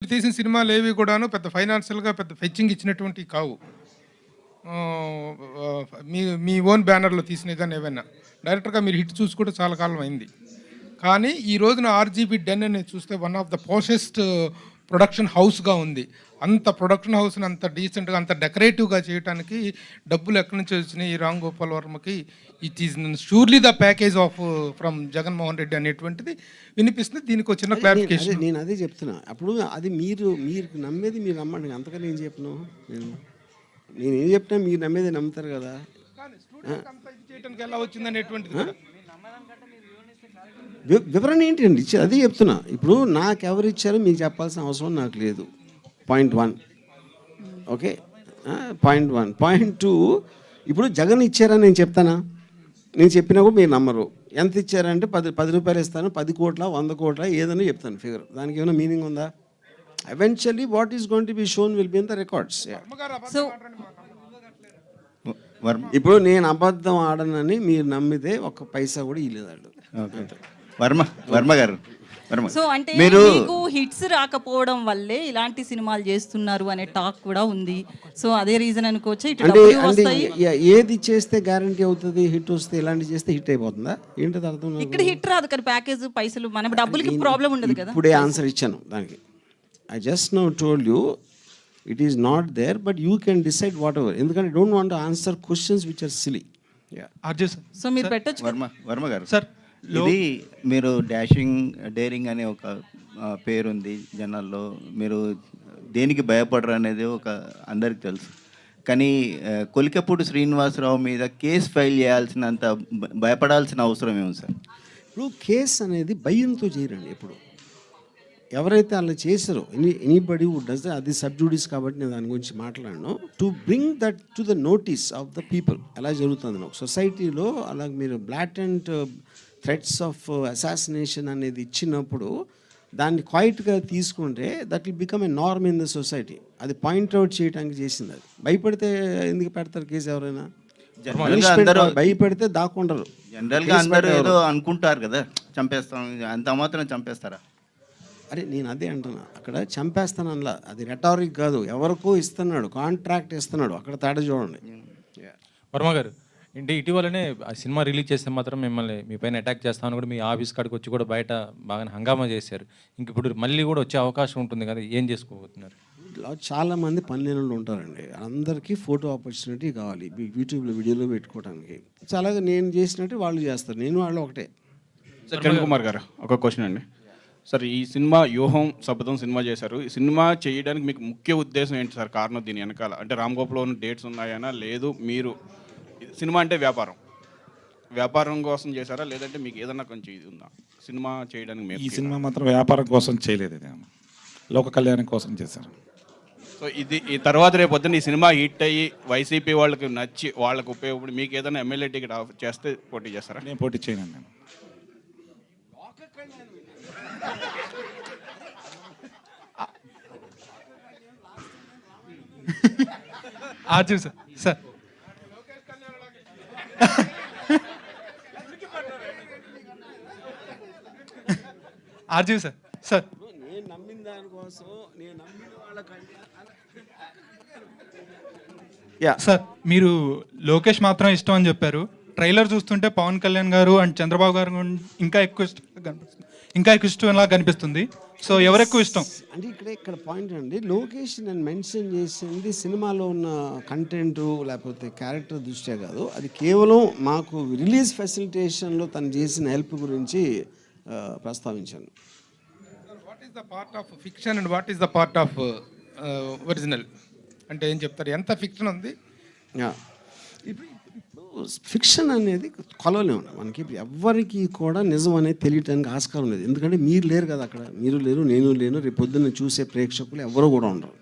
ఇప్పుడు తీసిన సినిమాలు ఏవి కూడాను పెద్ద ఫైనాన్షియల్గా పెద్ద ఫెచ్చింగ్ ఇచ్చినటువంటివి కావు. మీ మీ ఓన్ బ్యానర్లో తీసినవి కానీ ఏవైనా డైరెక్టర్గా మీరు హిట్ చూసి కూడా చాలా కాలం అయింది. కానీ ఈ రోజున ఆర్జీబీ డెన్ అనేది చూస్తే వన్ ఆఫ్ ద పోషెస్ట్ ప్రొడక్షన్ హౌస్గా ఉంది. అంత ప్రొడక్షన్ హౌస్ని అంత డీసెంట్గా అంత డెకరేటివ్గా చేయడానికి డబ్బులు ఎక్కడి నుంచి వచ్చినాయి ఈ రామ్ గోపాల్ వర్మకి? It is surely the package of from Jaganmohan Reddy అనేటువంటిది వినిపిస్తుంది. దీనికి ఒక చిన్న క్లారిఫికేషన్. నేను అదే చెప్తున్నా. అప్పుడు అది మీరు నమ్మేది మీరు నమ్మండి, అంతగా నేను చెప్పను. నేను ఏం చెప్పినా మీరు నమ్మేది నమ్ముతారు కదా. చేయడానికి ఎలా వచ్చింది అనేటువంటిది వివరణ ఏంటండి ఇచ్చి అదే చెప్తున్నా. ఇప్పుడు నాకు ఎవరు ఇచ్చారో మీకు చెప్పాల్సిన అవసరం నాకు లేదు. పాయింట్ 1. Okay, point 1. పాయింట్ 2, ఇప్పుడు జగన్ ఇచ్చారని నేను చెప్తానా? నేను చెప్పినా కూడా మీరు నమ్మరు. ఎంత ఇచ్చారంటే 10 రూపాయలు ఇస్తాను, 10 కోట్ల 100 కోట్ల ఏదైనా చెప్తాను ఫిగర్. దానికి ఏమైనా మీనింగ్ ఉందా? Eventually what is going to be shown will be in the records. ఇప్పుడు నేను అబద్ధం ఆడనని మీరు నమ్మితే ఒక్క పైసా కూడా ఇవ్వలేదు. వర్మ గారు, సో అంటే మీకు హిట్స్ రాకపోవడం వల్లే ఇలాంటి సినిమాలు చేస్తున్నారు అనే టాక్ కూడా ఉంది. సో అదే రీజన్ అనుకోవచ్చు. అంటే ఏది చేస్తే గ్యారంటీ అవుతుంది హిట్ వస్తే? ఇలాంటి చేస్తే హిట్ అయిపోతుందా ఏంటది అర్థం? ఇక్కడ హిట్ రాదు కానీ ప్యాకేజ్ పైసలు మన డబ్బులకి ప్రాబ్లం ఉండదు కదా. ఇప్పుడే ఆన్సర్ ఇచ్చాను దానికి. I just now told you it is not there, but you can decide whatever. ఎందుకంటే don't want to answer questions which are silly. So మీరు పెట్టొచ్చు. వర్మ గారు సార్, ఇది మీరు డాషింగ్ డేరింగ్ అనే ఒక పేరుంది జనాల్లో. మీరు దేనికి భయపడరు అనేది ఒక అందరికి తెలుసు. కానీ కొలికపూడి శ్రీనివాసరావు మీద కేసు ఫైల్ చేయాల్సినంత భయపడాల్సిన అవసరం ఏముంది సార్? ఇప్పుడు కేసు అనేది భయంతో చేయరండి. ఎప్పుడు ఎవరైతే అలా చేశారో ఎనీబడి వుడ్ డస్, అది సబ్జూడిస్ కాబట్టి నేను దాని గురించి మాట్లాడను. To bring that to the notice of the people ఎలా జరుగుతుంది ఒక సొసైటీలో. అలాగే మీరు బ్లాటెంట్ థ్రెట్స్ ఆఫ్ అసాసినేషన్ అనేది ఇచ్చినప్పుడు దాన్ని క్వైట్గా తీసుకుంటే that will become a norm in the society. అది పాయింట్అవుట్ చేయడానికి చేసింది. అది భయపడితే ఎందుకు పెడతారు కేసు? ఎవరైనా భయపడితే దాక్కుంటారు. జనరల్గా అందరూ ఏదో అనుకుంటారు కదా, చంపేస్తాం అంత మాత్రం చంపేస్తారా? అరే నేను అదే అంటున్నా. అక్కడ చంపేస్తాను అనలా, అది రెటారిక్ కాదు. ఎవరికో ఇస్తున్నాడు, కాంట్రాక్ట్ ఇస్తున్నాడు, అక్కడ తేడా చూడండి. వర్మ గారు, అంటే ఇటీవలనే ఆ సినిమా రిలీజ్ చేస్తే మాత్రం మిమ్మల్ని మీ పైన అటాక్ చేస్తామని కూడా మీ ఆఫీస్ కాడికి వచ్చి కూడా బయట బాగా హంగామా చేశారు. ఇంక ఇప్పుడు మళ్ళీ కూడా వచ్చే అవకాశం ఉంటుంది కదా, ఏం చేసుకోబోతున్నారు? చాలామంది పనిలేని ఉంటారండి. అందరికీ ఫోటో ఆపర్చునిటీ కావాలి యూట్యూబ్లో వీడియోలో పెట్టుకోవడానికి. చాలాగా నేను చేసినట్టు వాళ్ళు చేస్తారు, నేను వాళ్ళు ఒకటే. సార్ కిరణ్ కుమార్ గారు, ఒక క్వశ్చన్ అండి. సార్ ఈ సినిమా వ్యూహం శపథం సినిమా చేశారు. ఈ సినిమా చేయడానికి మీకు ముఖ్య ఉద్దేశం ఏంటి సార్? కారణం దీని వెనకాల అంటే రామ్ గోపాల్ ఉన్న డేట్స్ ఉన్నాయనా, లేదు మీరు సినిమా అంటే వ్యాపారం కోసం చేశారా, లేదంటే మీకు ఏదన్నా కొంచెం ఇది ఉందా సినిమా చేయడానికి? ఈ సినిమా మాత్రం వ్యాపారం కోసం చేయలేదు, ఇది లోక కళ్యాణం కోసం చేశారు. సో ఇది ఈ తర్వాత రేపు పొద్దున్న ఈ సినిమా హిట్ అయ్యి వైసీపీ వాళ్ళకి నచ్చి వాళ్ళకి ఉపయోగపడి మీకు ఏదైనా ఎమ్మెల్యే టికెట్ చేస్తే పోటీ చేస్తారా? నేను పోటీ చేయను. నేను సార్ ఆర్జీవి సార్ నేను నమ్మిన దానికోసం నేను నమ్మిన వాళ్ళకంటే సార్ మీరు లోకేష్ మాత్రం ఇష్టం అని చెప్పారు. ట్రైలర్ చూస్తుంటే పవన్ కళ్యాణ్ గారు అండ్ చంద్రబాబు గారు ఇంకా ఎక్కువ ఇష్టంలా కనిపిస్తుంది. సో ఎవరు ఎక్కువ ఇష్టం అంటే ఇక్కడ పాయింట్ అండి. లోకేష్ నేను మెన్షన్ చేసింది సినిమాలో ఉన్న కంటెంట్ లేకపోతే క్యారెక్టర్ దృష్ట్యా కాదు, అది కేవలం మాకు రిలీజ్ ఫెసిలిటేషన్లో తను చేసిన హెల్ప్ గురించి ప్రస్తావించాను. What is the part of fiction and what is the part of original అంటే ఏం చెప్తారు? ఎంత ఫిక్షన్ ఉంది? ఇప్పుడు ఫిక్షన్ అనేది కొలవలేము మనకి. ఎవరికి కూడా నిజం అనేది తెలియటానికి ఆస్కారం లేదు. ఎందుకంటే మీరు లేరు కదా అక్కడ, మీరు లేరు, నేను లేను, రేపు పొద్దున్న చూసే ప్రేక్షకులు ఎవరు కూడా ఉండరు.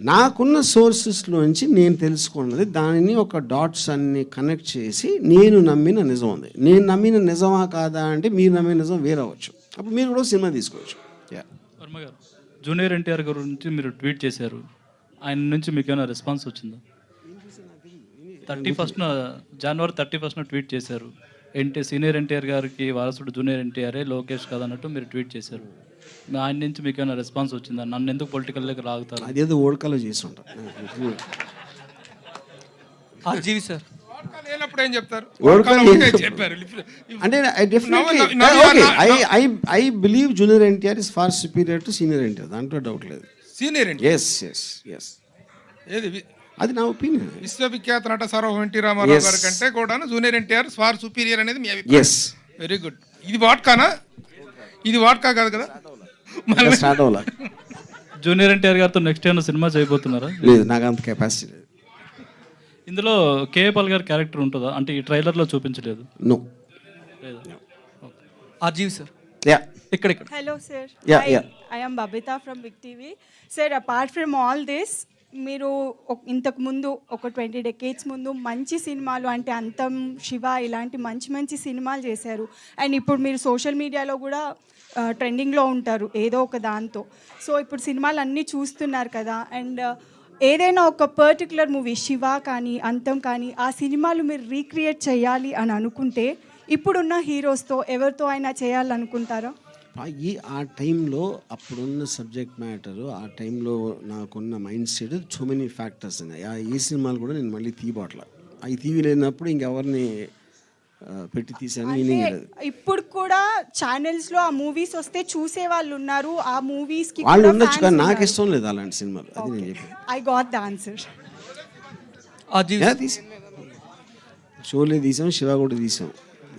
నాకున్న సోర్సెస్లోంచి నేను తెలుసుకున్నది దానిని ఒక డాట్స్ అన్ని కనెక్ట్ చేసి నేను నమ్మిన నిజం ఉంది. నేను నమ్మిన నిజమా కాదా అంటే మీరు నమ్మిన నిజం వేరవచ్చు. అప్పుడు మీరు కూడా సినిమా తీసుకోవచ్చు. వర్మ గారు, జూనియర్ ఎన్టీఆర్ గారి గురించి మీరు ట్వీట్ చేశారు. ఆయన నుంచి మీకు ఏమైనా రెస్పాన్స్ వచ్చిందా? 31st జనవరి 31st ట్వీట్ చేశారు. సీనియర్ ఎన్టీఆర్ గారికి వారసుడు జూనియర్ ఎన్టీఆర్ఏ లోకేష్ కాదన్నట్టు మీరు ట్వీట్ చేశారు. ఆయన నుంచి మీకు ఏమైనా రెస్పాన్స్ వచ్చిందా? నన్ను ఎందుకు పొలిటికల్లోకి లాగుతారు? అదేదో ఓడకలో చేసి ఉంటారు. ఆర్జీవి సార్ లేనప్పుడు ఏం చెప్తారు? చెప్పారు అంటే I believe junior NTR is far superior to senior NTR, దాంట్లో డౌట్ లేదు. సీనియర్ ఎస్ ఎస్ ఎస్, ఏది అది నా ఒపీనియన్. విశ్వవిఖ్యాత నట సార్వభౌమ ఎన్టీ రామారావు గారి కంటే కూడా జూనియర్ ఎన్టీఆర్ ఫార్ సుపీరియర్ అనేది మీ అభిప్రాయం? ఎస్. Very good. ఇది వాట్కానా? ఇది వాట్కా కాదు కదా? స్టార్ట్ అవ్వాల. జూనియర్ ఎన్టీఆర్ గారితో నెక్స్ట్ ఏమైనా సినిమా చేయబోతున్నారా? లేదు, నాకు అంత కెపాసిటీ లేదు. ఇందులో కేఏపాల్ గారి క్యారెక్టర్ ఉంటుందా? అంటే ఈ ట్రైలర్లో చూపించలేదు. నో. RGV sir yeah. ఇక్కడ Hello, sir. Yeah, yeah. I am Babita from Big TV. Sir, apart from all this, మీరు ఇంతకు ముందు ఒక 20 decades ముందు మంచి సినిమాలు అంటే అంతం, శివ ఇలాంటి మంచి మంచి సినిమాలు చేశారు. అండ్ ఇప్పుడు మీరు సోషల్ మీడియాలో కూడా ట్రెండింగ్లో ఉంటారు ఏదో ఒక దాంతో. సో ఇప్పుడు సినిమాలు అన్నీ చూస్తున్నారు కదా, అండ్ ఏదైనా ఒక పర్టికులర్ మూవీ శివ కానీ అంతం కానీ ఆ సినిమాలు మీరు రీక్రియేట్ చేయాలి అని అనుకుంటే ఇప్పుడున్న హీరోస్తో ఎవరితో అయినా చేయాలనుకుంటారా? ఆ టైంలో అప్పుడున్న సబ్జెక్ట్ మ్యాటరు, ఆ టైంలో నాకున్న mind set so many factors ఉన్నాయి. ఈ సినిమాలు కూడా నేను మళ్ళీ తీయబోట్ల. అవి తీయలేనప్పుడు ఇంకెవరిని పెట్టి తీసాను మీనింగ్ లేదు. ఇప్పుడు కూడా ఛానల్స్లో ఆ మూవీస్ వస్తే చూసే వాళ్ళు ఉన్నారు, ఆ మూవీస్కి వాళ్ళు ఉండొచ్చు, కానీ నాకు ఇష్టం లేదు అలాంటి సినిమాలు. అది నేను చెప్పాను. I got the answer. Sholay తీసాం, శివ కూడా తీసాం.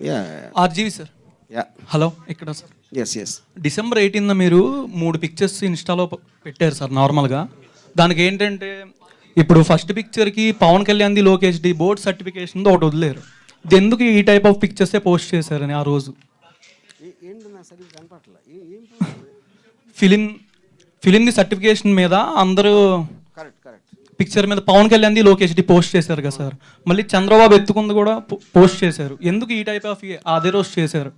Yeah. RGV sir. Yeah. Hello, ఇక్కడ సార్. Yes yes. December 18న మీరు 3 పిక్చర్స్ ఇన్స్టాలో పెట్టారు సార్ నార్మల్గా. దానికి ఏంటంటే ఇప్పుడు ఫస్ట్ పిక్చర్కి పవన్ కళ్యాణ్ది లోకేష్ది బోర్డ్ సర్టిఫికేషన్ది ఒకటి వదిలేరు. ఎందుకు ఈ టైప్ ఆఫ్ పిక్చర్సే పోస్ట్ చేశారని ఆ రోజు? ఫిలింది సర్టిఫికేషన్ మీద అందరూ పిక్చర్ మీద పవన్ కళ్యాణ్ది లోకేష్ది పోస్ట్ చేశారు కదా సార్. మళ్ళీ చంద్రబాబు ఎత్తుకుంది కూడా పోస్ట్ చేశారు. ఎందుకు ఈ టైప్ ఆఫ్ అదే రోజు చేశారు?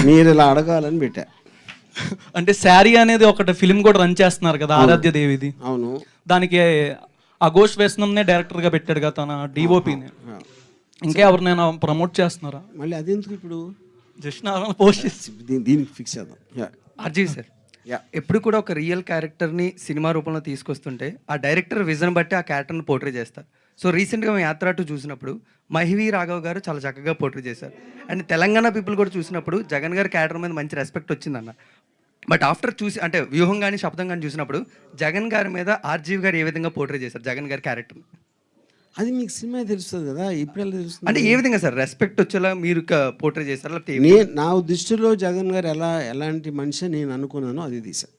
మీరు ఇలా అడగాలని పెట్టా. అంటే శారీ అనేది ఒకటి ఫిలిం కూడా రన్ చేస్తున్నారు కదా, ఆరాధ్య దేవిది. అవును. దానికి అఘోష్ వేసనంనే డైరెక్టర్గా పెట్టాడు కదా తన డిఓపిని. ఇంకా ఎవరినైనా ప్రమోట్ చేస్తున్నారా? మళ్ళీ అదెందుకు ఇప్పుడు? జస్ట్ నార్మల్ పోస్ట్ చేసి దీనికి ఫిక్స్ చేద్దాం. ఆర్జీ సార్, ఎప్పుడు కూడా ఒక రియల్ క్యారెక్టర్ని సినిమా రూపంలో తీసుకొస్తుంటే ఆ డైరెక్టర్ విజన్ బట్టి ఆ క్యారెక్టర్ని పోర్ట్రే చేస్తారు. సో రీసెంట్గా మేము యాత్ర 2 చూసినప్పుడు మహివి రాఘవ్ గారు చాలా చక్కగా పోర్ట్రే చేశారు. అండ్ తెలంగాణ పీపుల్ కూడా చూసినప్పుడు జగన్ గారి క్యారెక్టర్ మీద మంచి రెస్పెక్ట్ వచ్చిందన్న. బట్ ఆఫ్టర్ చూసి అంటే వ్యూహం కానీ శబ్దం కానీ చూసినప్పుడు జగన్ గారి మీద ఆర్జీవి గారు ఏ విధంగా పోర్ట్రే చేశారు జగన్ గారి క్యారెక్టర్? అది మీకు సినిమా తెలుస్తుంది కదా, ఇప్పుడు ఎలా తెలుస్తుంది? అంటే ఏ విధంగా సార్ రెస్పెక్ట్ వచ్చేలా మీరు పోర్ట్రే చేశారు? నా దృష్టిలో జగన్ గారు ఎలాంటి మనిషి నేను అనుకున్నానో అది తీశాను.